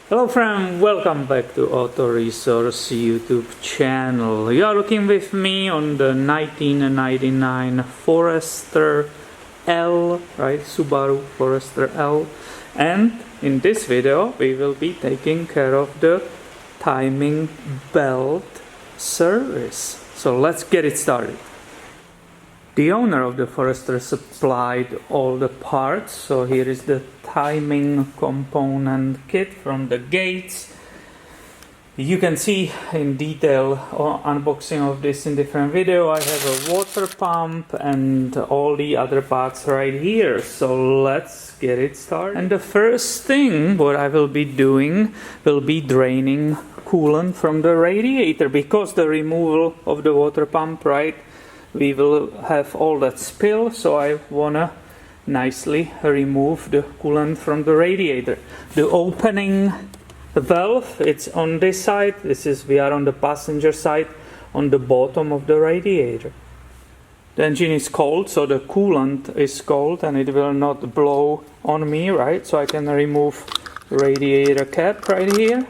Hello friend, welcome back to Auto Resource YouTube channel. You are looking with me on the 1999 Forester L, right? Subaru Forester L. And in this video we will be taking care of the timing belt service. So let's get it started. The owner of the Forester supplied all the parts, so here is the timing component kit from the gates. You can see in detail unboxing of this in different video. I have a water pump and all the other parts right here, so let's get it started. And the first thing what I will be doing will be draining coolant from the radiator, because the removal of the water pump, right, we will have all that spill, so I wanna nicely remove the coolant from the radiator. The opening valve, it's on this side. We are on the passenger side, on the bottom of the radiator. The engine is cold, so the coolant is cold and it will not blow on me, right? So I can remove radiator cap right here,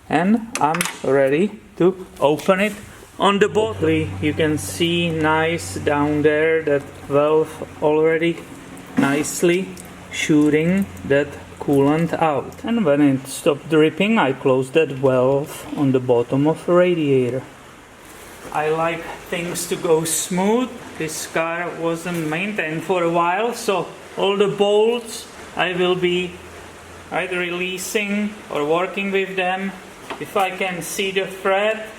and I'm ready to open it. On the bottom you can see nice down there that valve already nicely shooting that coolant out. And when it stopped dripping, I closed that valve on the bottom of the radiator. I like things to go smooth. This car wasn't maintained for a while, so all the bolts I will be either releasing or working with them. If I can see the thread,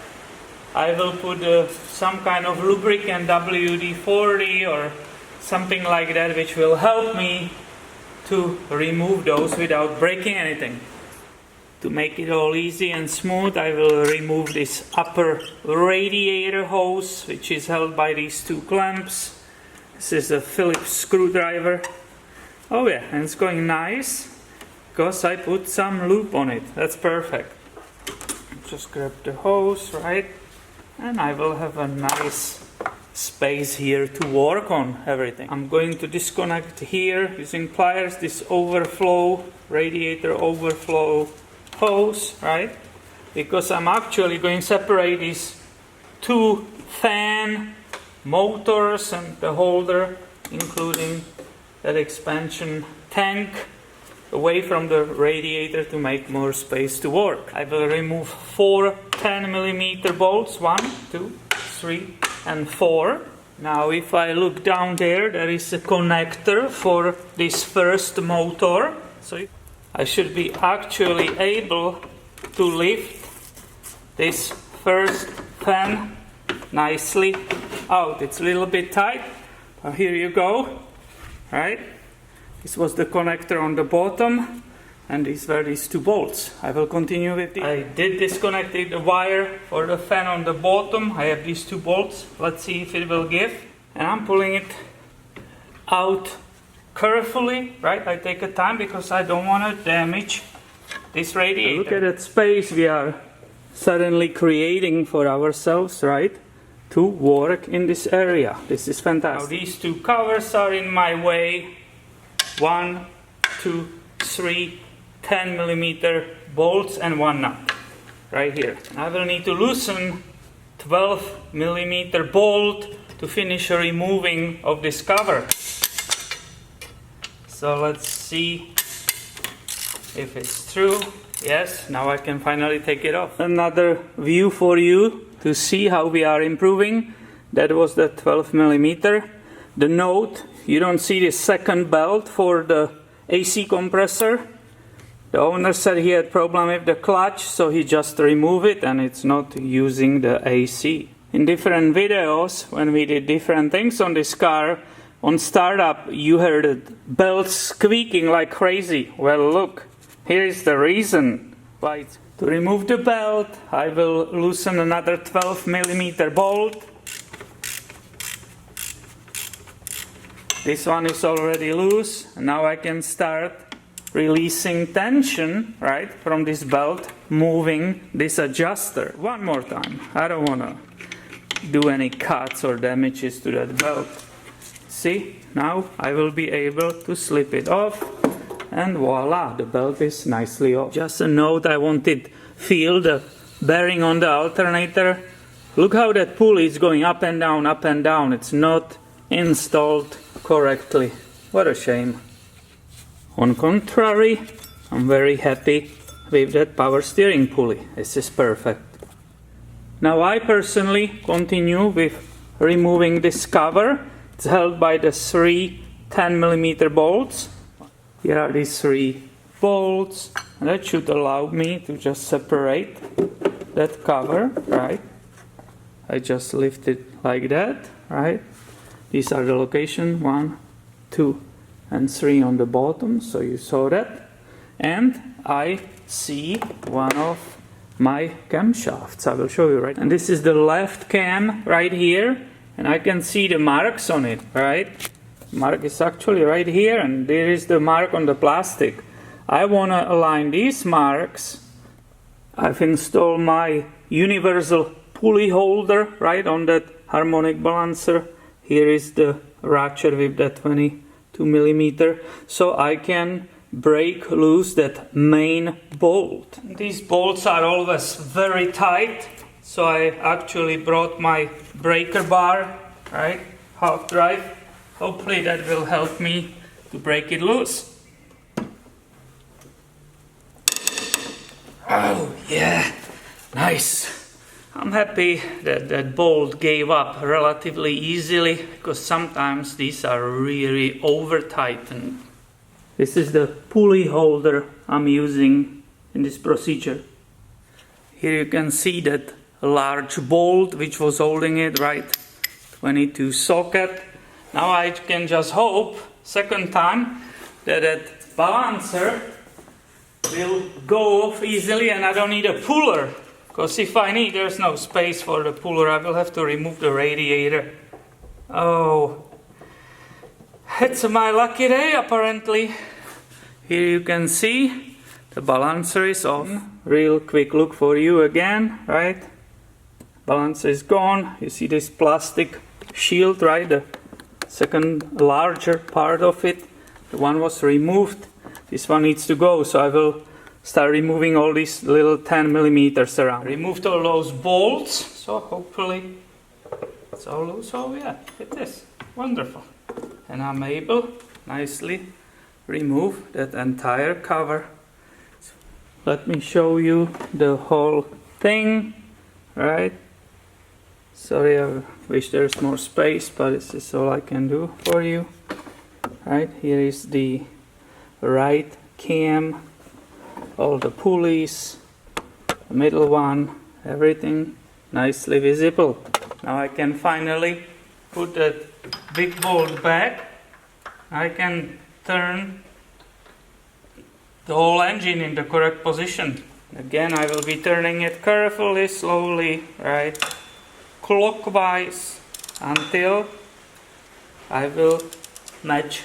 I will put some kind of lubricant, WD-40 or something like that, which will help me to remove those without breaking anything. To make it all easy and smooth, I will remove this upper radiator hose, which is held by these two clamps. This is a Phillips screwdriver. Oh yeah, and it's going nice because I put some lube on it. That's perfect. Just grab the hose, right? And I will have a nice space here to work on everything. I'm going to disconnect here using pliers this overflow, radiator overflow hose, right? Because I'm actually going to separate these two fan motors and the holder, including that expansion tank, away from the radiator to make more space to work. I will remove 4 10mm bolts, 1, 2, 3 and 4. Now if I look down there, there is a connector for this first motor, so I should be actually able to lift this first fan nicely out. It's a little bit tight, but here you go, right? This was the connector on the bottom, and these were these two bolts. I will continue with it. I did disconnect the wire for the fan on the bottom. I have these two bolts. Let's see if it will give. And I'm pulling it out carefully, right? I take a time because I don't want to damage this radiator. Look at that space we are suddenly creating for ourselves, right? To work in this area. This is fantastic. Now these two covers are in my way. 1, 2, 3 10mm bolts and 1 nut right here. I will need to loosen 12mm bolt to finish removing of this cover. So let's see if it's true. Yes, now I can finally take it off. Another view for you to see how we are improving. That was the 12mm. The note, you don't see the second belt for the AC compressor. The owner said he had problem with the clutch, so he just removed it and it's not using the AC. In different videos, when we did different things on this car, on startup you heard the belts squeaking like crazy. Well, look, here is the reason why. To remove the belt, I will loosen another 12mm bolt. This one is already loose, and now I can start releasing tension, right, from this belt, moving this adjuster. One more time. I don't want to do any cuts or damages to that belt. See, now I will be able to slip it off and voila, the belt is nicely off. Just a note, I wanted feel the bearing on the alternator. Look how that pulley is going up and down, up and down. It's not installed correctly. What a shame. On contrary, I'm very happy with that power steering pulley. This is perfect. Now I personally continue with removing this cover. It's held by the three 10mm bolts. Here are these 3 bolts, and that should allow me to just separate that cover, right? I just lift it like that, right? These are the location 1, 2, and 3 on the bottom, so you saw that. And I see one of my camshafts. I will show you, right? And this is the left cam right here, and I can see the marks on it, right? Mark is actually right here, and there is the mark on the plastic. I want to align these marks. I've installed my universal pulley holder right on that harmonic balancer. Here is the ratchet with that 22mm, so I can break loose that main bolt. These bolts are always very tight, so I actually brought my breaker bar, right, half drive. Hopefully that will help me to break it loose. Oh yeah, nice. I'm happy that that bolt gave up relatively easily, because sometimes these are really over tightened. This is the pulley holder I'm using in this procedure. Here you can see that large bolt which was holding it, right, 22 socket. Now I can just hope, second time, that that balancer will go off easily and I don't need a puller. Because if I need, there's no space for the puller, I will have to remove the radiator. Oh, it's my lucky day apparently. Here you can see the balancer is off. Real quick look for you again, right? Balancer is gone. You see this plastic shield, right? The second larger part of it. The one was removed. This one needs to go, so I will start removing all these little 10mm around. Removed all those bolts, so hopefully it's all loose. Oh yeah, it is. Wonderful. And I'm able nicely remove that entire cover. Let me show you the whole thing, right? Sorry, I wish there's more space, but this is all I can do for you. Right, here is the right cam, all the pulleys, the middle one, everything nicely visible. Now I can finally put that big bolt back. I can turn the whole engine in the correct position. Again, I will be turning it carefully, slowly, right, clockwise, until I will match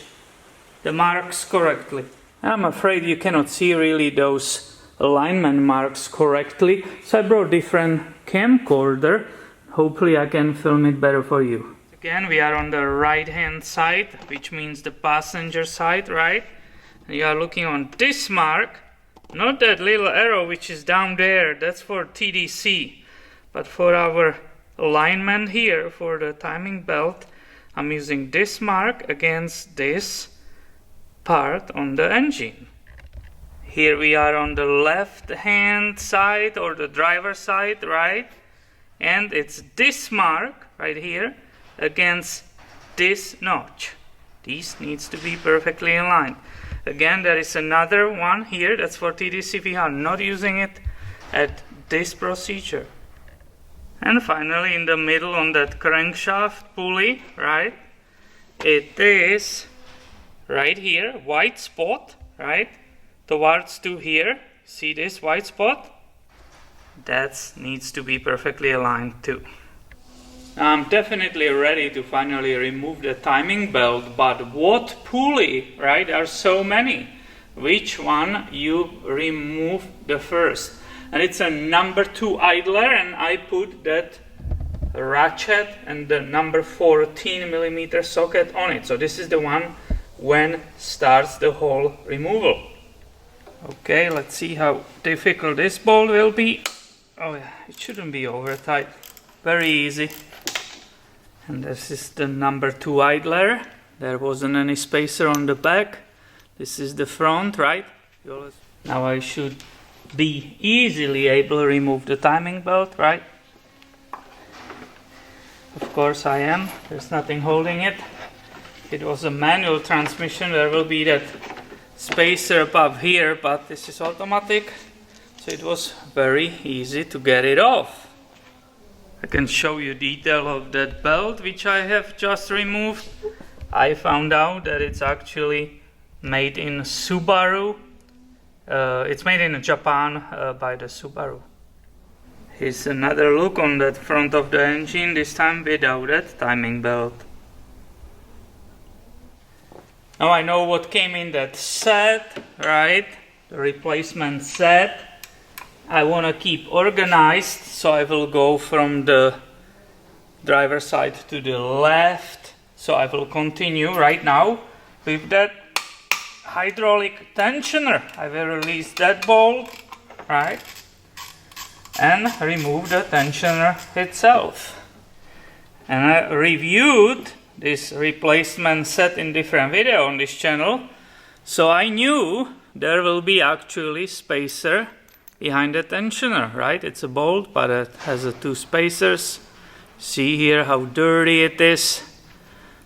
the marks correctly. I'm afraid you cannot see really those alignment marks correctly, so I brought different camcorder. Hopefully I can film it better for you. Again, we are on the right hand side, which means the passenger side, right? And you are looking on this mark, not that little arrow which is down there, that's for TDC, but for our alignment here, for the timing belt, I'm using this mark against this part on the engine. Here we are on the left hand side, or the driver's side, right? And it's this mark right here against this notch. This needs to be perfectly aligned. Again, there is another one here, that's for TDC. We are not using it at this procedure. And finally, in the middle on that crankshaft pulley, right, it is right here, white spot, right, towards to here. See this white spot? That needs to be perfectly aligned too. I'm definitely ready to finally remove the timing belt, but what pulley, right? There are so many. Which one you remove the first? And it's a number 2 idler, and I put that ratchet and the number 14mm socket on it. So this is the one when starts the whole removal. Okay, let's see how difficult this bolt will be. Oh yeah, it shouldn't be over tight. Very easy. And this is the number 2 idler. There wasn't any spacer on the back. This is the front, right? Now I should be easily able to remove the timing belt, right? Of course I am. There's nothing holding it. If it was a manual transmission, there will be that spacer above here, but this is automatic, so it was very easy to get it off. I can show you detail of that belt which I have just removed. I found out that it's actually made in Subaru. It's made in Japan by the Subaru. Here's another look on that front of the engine, this time without that timing belt. Now I know what came in that set, right? The replacement set. I want to keep organized, so I will go from the driver's side to the left. So I will continue right now with that hydraulic tensioner. I will release that bolt, right? And remove the tensioner itself. And I reviewed this replacement set in different video on this channel, so I knew there will be actually spacer behind the tensioner, right? It's a bolt, but it has 2 spacers. See here how dirty it is.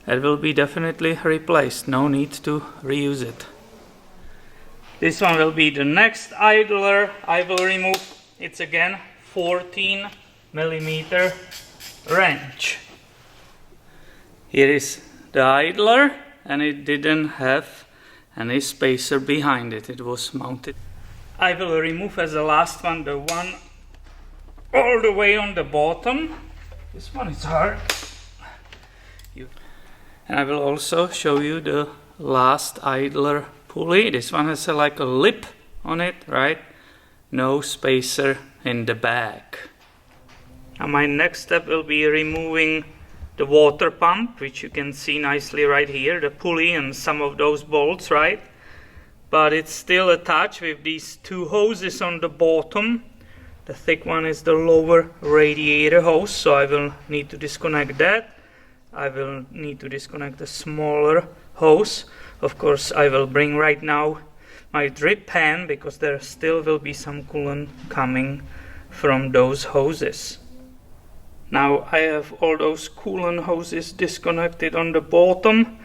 That will be definitely replaced. No need to reuse it. This one will be the next idler I will remove. It's again 14mm wrench. Here is the idler, and it didn't have any spacer behind it. It was mounted. I will remove as the last one the one all the way on the bottom. This one is hard. And I will also show you the last idler pulley. This one has like a lip on it, right? No spacer in the back. Now my next step will be removing the water pump, which you can see nicely right here, the pulley and some of those bolts, right? But it's still attached with these 2 hoses on the bottom. The thick one is the lower radiator hose, so I will need to disconnect that. I will need to disconnect the smaller hose. Of course, I will bring right now my drip pan, because there still will be some coolant coming from those hoses. Now I have all those coolant hoses disconnected on the bottom,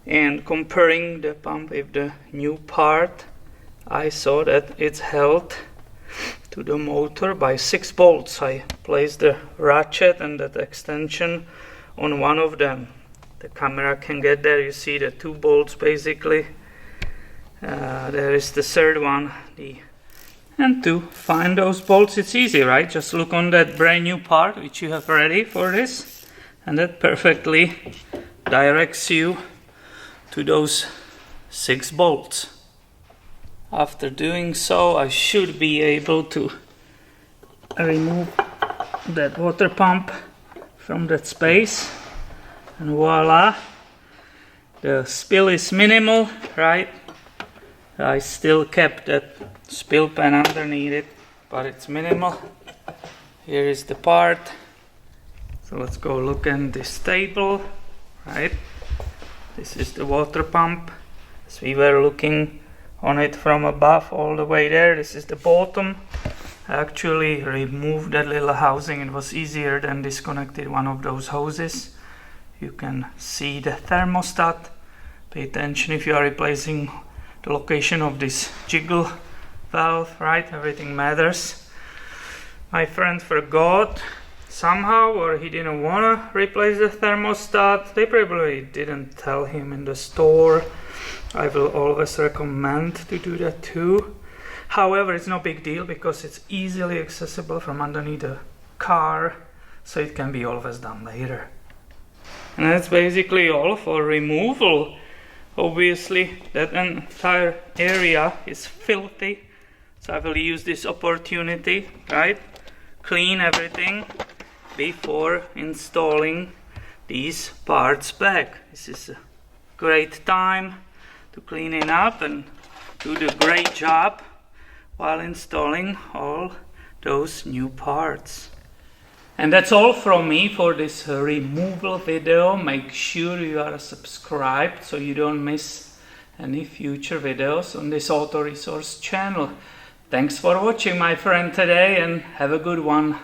and comparing the pump with the new part, I saw that it's held to the motor by 6 bolts. I placed the ratchet and that extension on one of them. The camera can get there. You see the 2 bolts basically. There is the third one. And to find those bolts, it's easy, right? Just look on that brand new part which you have ready for this, and that perfectly directs you to those 6 bolts. After doing so, I should be able to remove that water pump from that space, and voila, the spill is minimal, right? I still kept that spill pan underneath it, but it's minimal. Here is the part. So let's go look at this table, right? This is the water pump. As we were looking on it from above all the way there, this is the bottom. I actually removed that little housing. It was easier than disconnected one of those hoses. You can see the thermostat. Pay attention if you are replacing the location of this jiggle valve, right? Everything matters. My friend forgot somehow, or he didn't want to replace the thermostat. They probably didn't tell him in the store. I will always recommend to do that too. However, it's no big deal because it's easily accessible from underneath the car, so it can be always done later. And that's basically all for removal. Obviously, that entire area is filthy, so I will use this opportunity, right? Clean everything before installing these parts back. This is great time to clean it up and do the great job while installing all those new parts. And that's all from me for this removal video. Make sure you are subscribed so you don't miss any future videos on this auto resource channel. Thanks for watching, my friend, today, and have a good one.